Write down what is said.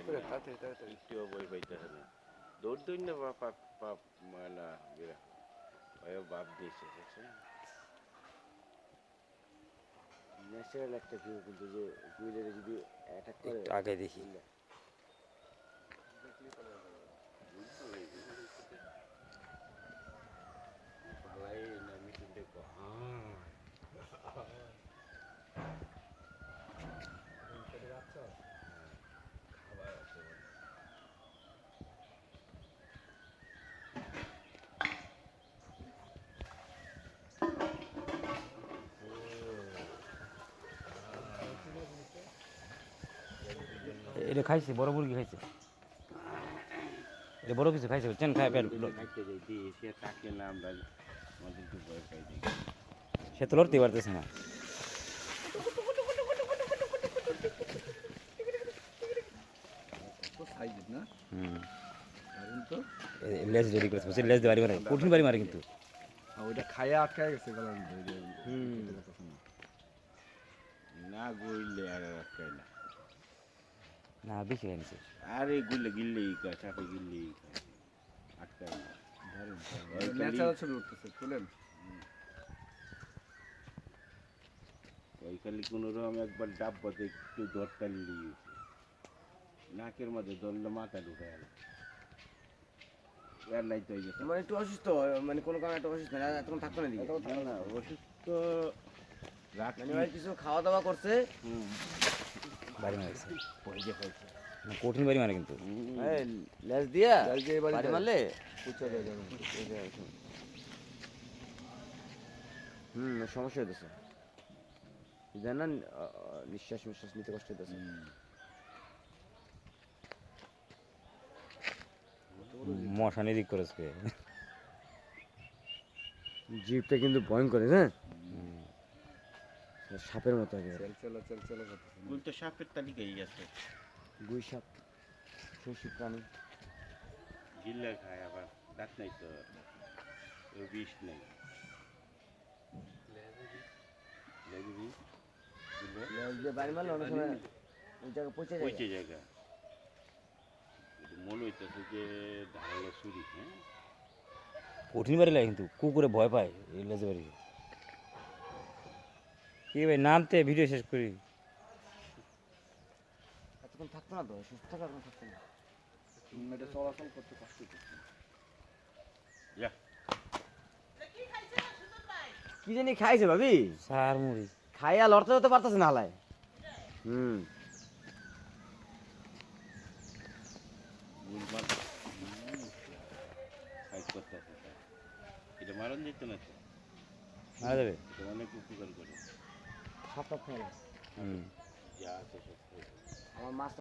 একটুও বই পাইতেছে না দৌড় দৌড় না পাপ পাপ ময়লা বেরা বাপ দিয়েছে দেখছেন ন্যাচারাল একটা ভিউ কিন্তু যে কুইলের যদি অ্যাটাক করে একটু আগে দেখি পালাই না মিটুন দেখো খাবার আছে এটা খাইছে বড় মুরগি খাইছে এটা বড় কিছু খাইছে বুঝছেন খাই পেট খাইতে যাই দিয়ে সে তাকে না আমরা আমাদেরকে ভয় পাই দিই সে তো লড়তে পারতেছে না হুম লেজ রেডি করেছে বুঝছি লেজ দিয়ে বাড়ি মারে কঠিন বাড়ি মারে কিন্তু ওইটা খাইয়া আটকায় গেছে গলার মধ্যে না গইলে আর রাখাই না না বেশি খাইছে আরে গুলে গিললেই খায় চাপে গিললেই খায় আটকায় না ন্যাচারাল ছবি উঠতেছে তুলেন ওই খালি কোনো রকম একবার ডাব্বাতে একটু দরকার লিয়েছে নাকের মধ্যে ধরলে মাথা ঢুকে গেল আর নাই তো এই যে মানে একটু অসুস্থ মানে কোনো কারণে একটু অসুস্থ না তখন থাকতো না দিকে না অসুস্থ রাখি মানে ওই কিছু খাওয়া দাওয়া করছে বাড়ি মারছে ওই যে হয়েছে না কঠিন বাড়ি মারে কিন্তু লেজ দিয়া লেজ দিয়ে বাড়ি বাড়ি দেয়। মারলে পুচ্ছা দেয় যেমন। সমস্যা হইতেছে জান না নিঃশ্বাস নিঃশ্বাস নিতে কষ্ট হইতেছে মশা নিদিক করেছে জিভটা কিন্তু ভয়ঙ্কর হ্যাঁ সাপের মতো একেবারে চেলচেলা করতেছে। গুল তো সাপের তালিকাই আছে গুই সাপ শৈশব প্রাণী গিল্লা খায় আবার দাঁত নাই তো ওই বিষ নেই লেবু বিষ লেজ দিয়ে বাড়ি মারলে অনেক সময় ওই জায়গা পচে যায় পচে জায়গা মনে হইতেছে যে ধারালো ছুরি হ্যাঁ কঠিন বাড়ি লাগে কিন্তু কুকুরে ভয় পায় এই লেজে বাড়ি কি ভাই নামতে ভিডিও শেষ করি এতক্ষণ থাকতো না তো সুস্থ থাকার কোনো থাকতো না এটা চলাচল করতে কষ্ট হচ্ছে। যা কি জানি খাইছে ভাবি সার মুড়ি খাইয়া লড়তে লড়তে পারতেছে না হালায় গুলমার ফাইট করতেছে এটা মারণ যেত না তো মারা যাবে এটা অনেক উপকার করে সাপ টাপ খাই না হুম যা আছে সব খাই। আমার মাছ